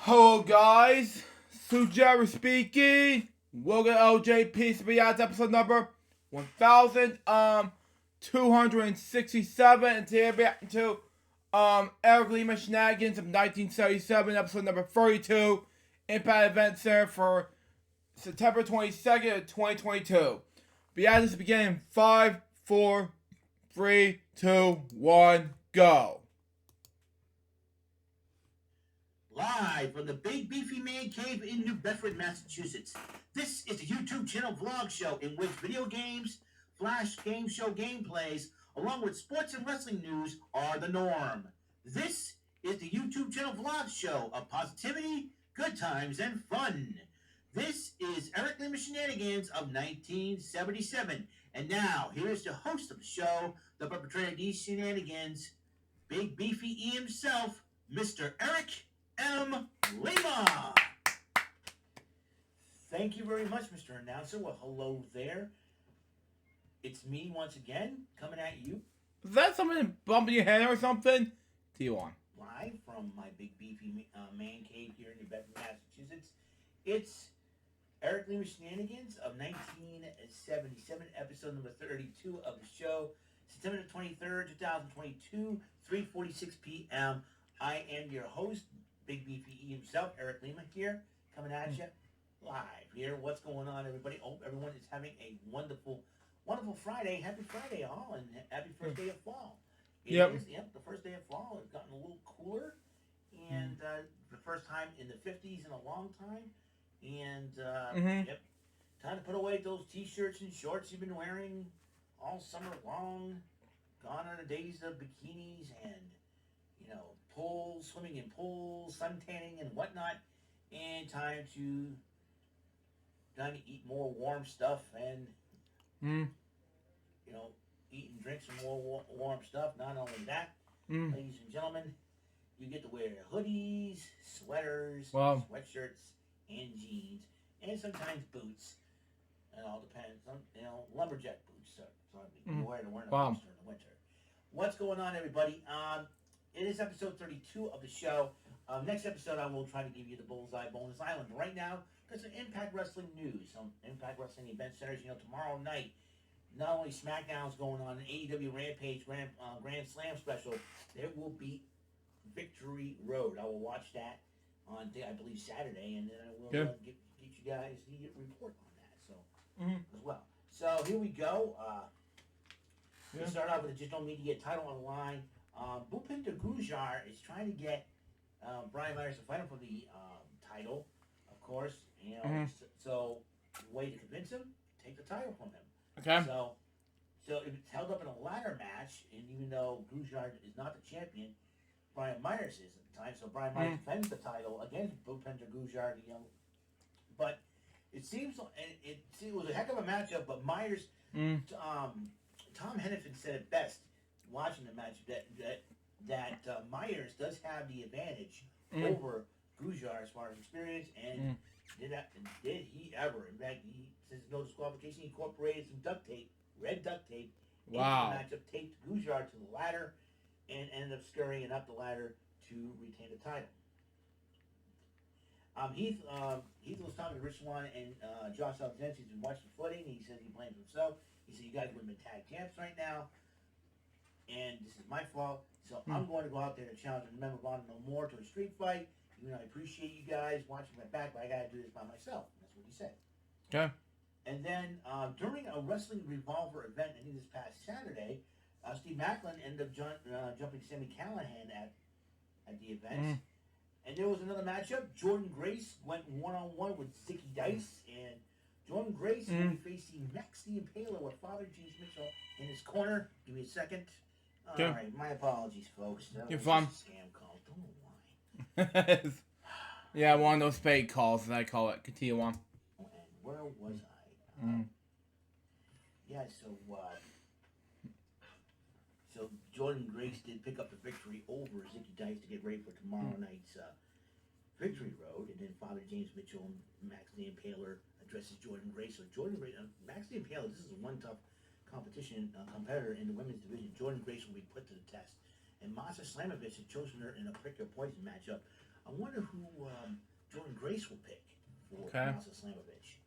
Hello guys, Jerry speaking. Welcome to LJPCBM episode number 1267, and today we're back to Lima Shenanigans of 1977, episode number 32, Impact Event Center for September 22nd of 2022. But as this begin in 5, 4, 3, 2, 1, go. Live from the Big Beefy Man Cave in New Bedford, Massachusetts. This is the YouTube channel vlog show in which video games, flash game show gameplays, along with sports and wrestling news are the norm. This is the YouTube channel vlog show of positivity, good times, and fun. This is Eric Lima Shenanigans of 1977. And now, here's the host of the show, the perpetrator of these shenanigans, Big Beefy E himself, Mr. Eric M. Lima. Thank you very much, Mr. Announcer. Well, hello there. It's me once again, coming at you. Is that something bumping your head or something? T1. Live from my Big Beefy Man Cave here in New Bedford, Massachusetts. It's Eric Lima Shenanigans of 1977, episode number 32 of the show. September 23rd, 2022, 3:46 p.m. I am your host, Big Beefy E himself, Eric Lima here, coming at you live here. What's going on, everybody? Hope everyone is having a wonderful, wonderful Friday. Happy Friday, all, and happy first day of fall. It is, the first day of fall. It's gotten a little cooler, and the first time in the 50s in a long time. And, time to put away those T-shirts and shorts you've been wearing all summer long. Gone are the days of bikinis and, pools, swimming in pools, sun tanning and whatnot, and time to eat more warm stuff and, eat and drink some more warm stuff. Not only that, ladies and gentlemen, you get to wear hoodies, sweaters, sweatshirts, and jeans, and sometimes boots. It all depends on, lumberjack boots. So you wear to wear in the winter. What's going on, everybody? It is episode 32 of the show. Next episode, I will try to give you the Bullseye Bonus Island. Right now, there's some Impact Wrestling news. Some Impact Wrestling event centers. Tomorrow night, not only SmackDown's going on, an AEW Rampage Grand Slam special, there will be Victory Road. I will watch that on, I believe, Saturday, and then I will get you guys the report on that. So as well. So here we go. We'll start out with the digital media title on the line. Bhupinder Gujar is trying to get Brian Myers to fight him for the title, of course. So the way to convince him, take the title from him. Okay. So if it's held up in a ladder match, and even though Gujar is not the champion, Brian Myers is at the time. So Brian Myers defends the title against Bhupinder Gujar, But it seems it was a heck of a matchup. But Myers, Tom Hennepin said it best watching the match that Myers does have the advantage over Gujar as far as experience, and did he ever? In fact, since no disqualification, he incorporated some duct tape, red duct tape, into the matchup, taped Gujar to the ladder, and ended up scurrying up the ladder to retain the title. Heath was talking to Rich Swann and Josh Alexander. He's been watching the footing. He says he blames himself. He said, "You guys would have been tag champs right now, and this is my fault. So I'm going to go out there and challenge and remember Ron No More to a street fight. I appreciate you guys watching my back, but I got to do this by myself." That's what he said. Okay. And then during a Wrestling Revolver event, I think this past Saturday, Steve Macklin ended up jumping Sami Callihan at the event. And there was another matchup. Jordan Grace went one-on-one with Zicky Dice, and Jordan Grace will be facing Max the Impaler with Father James Mitchell in his corner. Give me a second. All right, my apologies, folks. You're fine. Just a scam call. Don't know why. Yeah, one of those fake calls, as I call it. Continue on. And where was I? Yeah, so Jordan Grace did pick up the victory over Zicky Dice to get ready for tomorrow night's Victory Road, and then Father James Mitchell and Max the Impaler addresses Jordan Grace. So Jordan Grace, Max the Impaler, this is one tough competitor in the women's division. Jordan Grace will be put to the test. And Masha Slamovich had chosen her in a prick or poison matchup I wonder who Jordan Grace will pick for Okay. Tommaso Slamovich.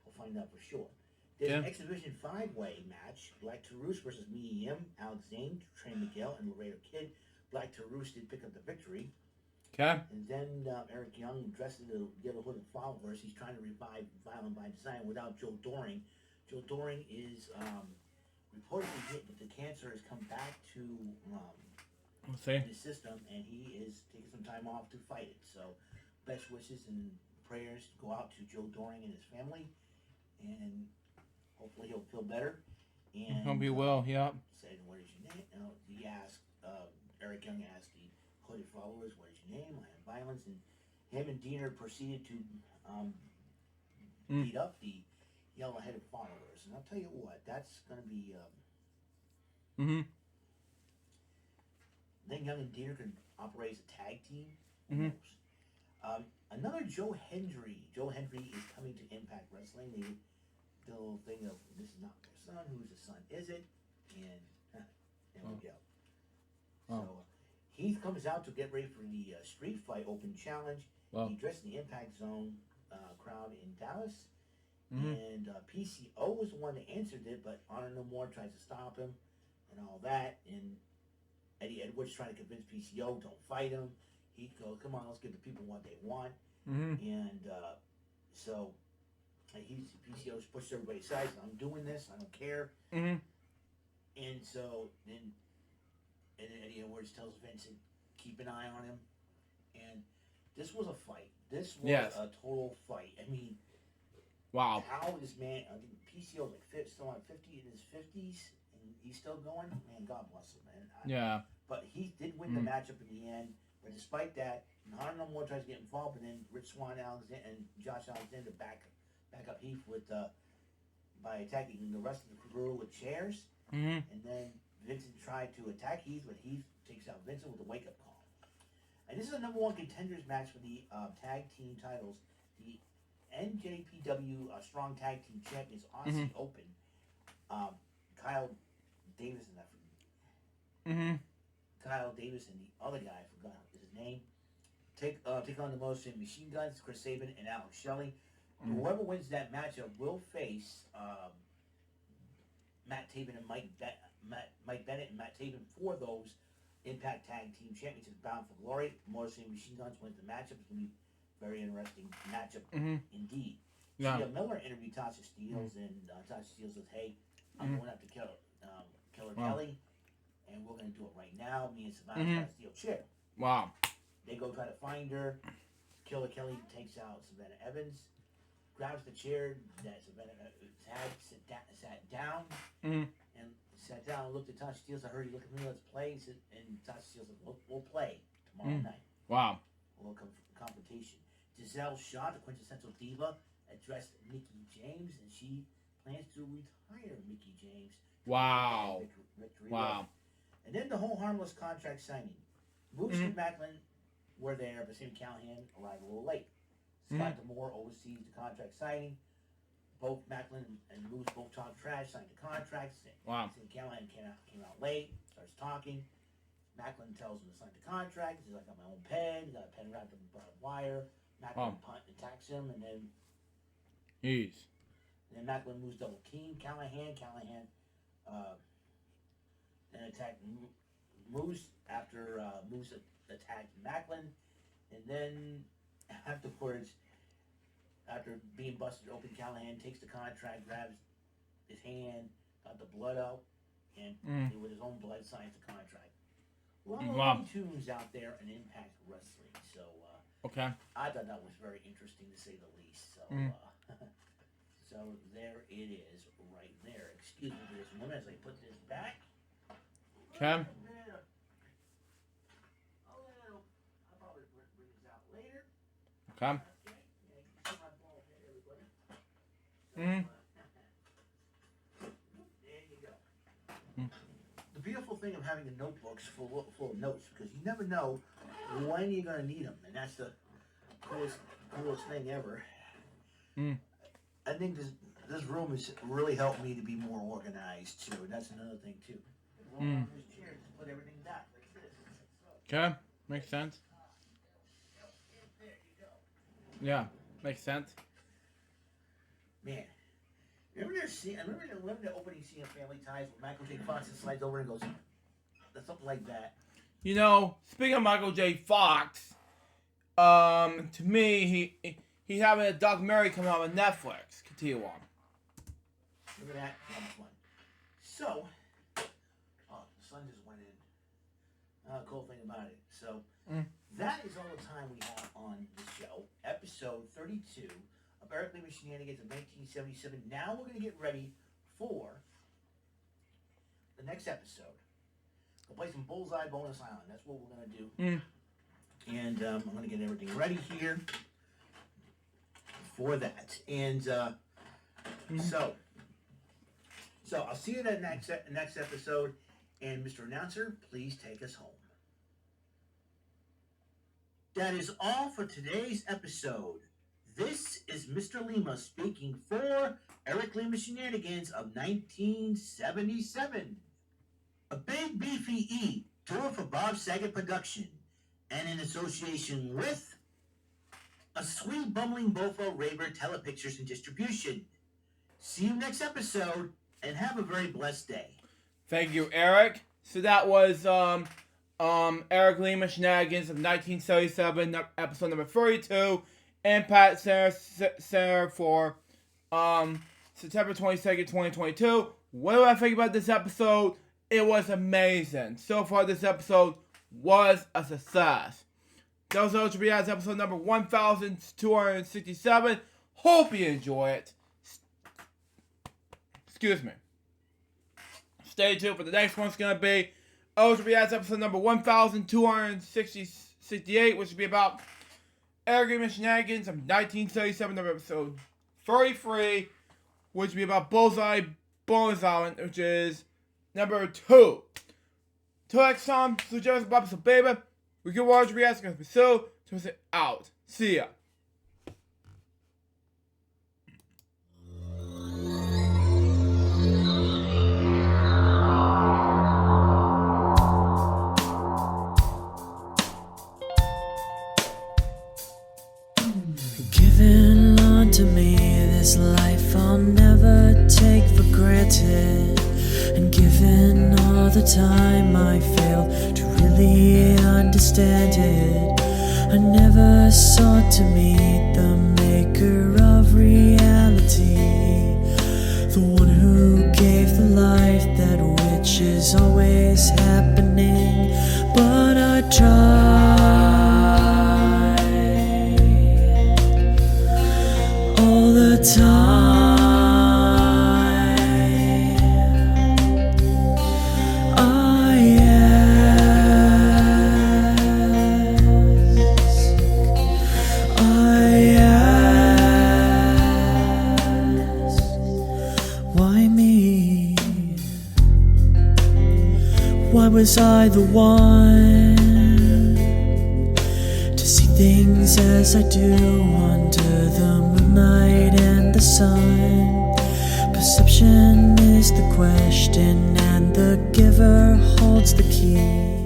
We'll find out for sure. There's Yeah. an exhibition 5-way match. Black Taurus versus Mia Yim, Alex Zane, Trey Miguel, and Laredo Kid. Black Taurus did pick up the victory. Okay. And then Eric Young dressed in the yellow hooded followers. He's trying to revive Violent by Design without Joe Doring. Joe Doring is reportedly hit, but the cancer has come back to We'll see. his system, and he is taking some time off to fight it. So, best wishes and prayers go out to Joe Doring and his family, and hopefully he'll feel better. And Hope he will. Yep. said, "What is your name?" He asked. Eric Young asked the hooded followers, "What is your name?" I am Violence, and him and Diener proceeded to beat up the yellow-headed followers. And I'll tell you what, that's going to be. Mm-hmm. Then Young and Diener can operate as a tag team. Mhm. Another Joe Hendry. Joe Hendry is coming to Impact Wrestling. The little thing of this is not their son. Whose the son is it? And there we go. Oh. So Heath comes out to get ready for the Street Fight Open Challenge. Wow. He dressed in the Impact Zone crowd in Dallas. Mm-hmm. And PCO was the one that answered it, but Honor No More tries to stop him and all that. And Eddie Edwards trying to convince PCO, don't fight him. He goes, come on, let's give the people what they want. Mm-hmm. And so PCO's pushed everybody aside. So I'm doing this. I don't care. Mm-hmm. And so then Eddie Edwards tells Vincent, keep an eye on him. And this was a fight. This was a total fight. I mean, wow. how this man, I think PCO's like still on 50 in his 50s, and he's still going. Man, God bless him, man. Yeah. But he did win the matchup in the end. But despite that, Honor No More tries to get involved, and then Rich Swann Alexander and Josh Alexander back up Heath with by attacking the rest of the crew with chairs. Mm-hmm. And then Vincent tried to attack Heath, but Heath takes out Vincent with a wake-up call. And this is a number one contenders match for the tag team titles. The NJPW Strong Tag Team Champions Aussie Open. Kyle Davis and Kyle Davis and the other guy, I forgot his name, take on the Motion Machine Guns, Chris Sabin and Alex Shelley. Whoever wins that matchup will face Matt Taven and Mike Bennett and Matt Taven for those Impact Tag Team Championships bound for glory. Motion Machine Guns wins the matchup. It's going to be a very interesting matchup indeed. Yeah. Sia Miller interviewed Tasha Steelz, and Tasha Steelz says, "Hey, I'm going after Killer Kelly, and we're going to do it right now. Me and Savannah's got a steel chair." Wow. They go try to find her. Killer Kelly takes out Savannah Evans, grabs the chair that Savannah had, sat down, and looked at Tasha Steelz. I heard you look at me. Let's play. And Tasha Steelz said, "We'll play tomorrow night." Wow. A little confrontation. Giselle Shaw, the quintessential diva, addressed Mickie James, and she plans to retire Mickie James. Wow. Victory Wow. And then the whole harmless contract signing. Moose and Macklin were there, but Sam Callahan arrived a little late. Scott D'Amore oversees the contract signing. Both Macklin and Moose both talk trash, signed the contracts. Wow. Sam Callahan came out late, starts talking. Macklin tells him to sign the contract. He's like, "I got my own pen." He got a pen wrapped up in barbed wire. Macklin attacks him, and then Macklin moves double team Callahan. Callahan then attacked Moose after Moose attacked Macklin, and then afterwards, after being busted open, Callahan takes the contract, grabs his hand, got the blood out, and with his own blood signs the contract. A lot of tunes out there in Impact Wrestling, so I thought that was very interesting to say the least. So, so there it is, right there. Excuse me for this moment as I put this back. Okay. I'll probably bring this out later. Okay. Okay. Yeah, you can see my bald head, everybody. So, there you go. The beautiful thing of having the notebooks full of notes, because you never know when you're going to need them, and that's the coolest thing ever. I think this room has really helped me to be more organized too, and that's another thing too. On this chair, just put everything back like this. Okay. Makes sense. Yeah, makes sense. Man, remember the opening scene of Family Ties where Michael J. Fox slides over and goes, something like that. You know, speaking of Michael J. Fox, to me, he's having a documentary coming out on Netflix. Continue on. Remember that? That was fun. So, the sun just went in. Cool thing about it. So, that is all the time we have on the show. Episode 32 of Eric Lima Shenanigans of 1977. Now we're going to get ready for the next episode. We'll play some Bullseye Bonus Island. That's what we're going to do. And I'm going to get everything ready here for that. And so I'll see you in the next episode. And Mr. Announcer, please take us home. That is all for today's episode. This is Mr. Lima speaking for Eric Lima Shenanigans of 1977. A Big Beefy E tour for Bob Saget production, and in association with a Sweet Bumbling Bofo Raber Telepictures and Distribution. See you next episode, and have a very blessed day. Thank you, Eric. So that was Eric Lima Shenanigans of 1977, episode number 32, Impact Center for September 22nd, 2022. What do I think about this episode? It was amazing. So far, this episode was a success. That was LJPCBM episode number 1267. Hope you enjoy it. Excuse me. Stay tuned for the next one's going to be LJPCBM episode number 1268, which will be about Eric Lima Shenanigans of 1977, episode 33, which will be about Bullseye Bonus Island, which is number 2. Till next time, so just Bob, so baby, we can watch reactions and pursue, so it's out. See ya. Given unto me this life I'll never take for granted, and given all the time I failed to really understand it, I never sought to meet the maker of reality, the one who gave the life that which is always happening, but I tried all the time. Why was I the one to see things as I do under the moonlight and the sun? Perception is the question, and the giver holds the key.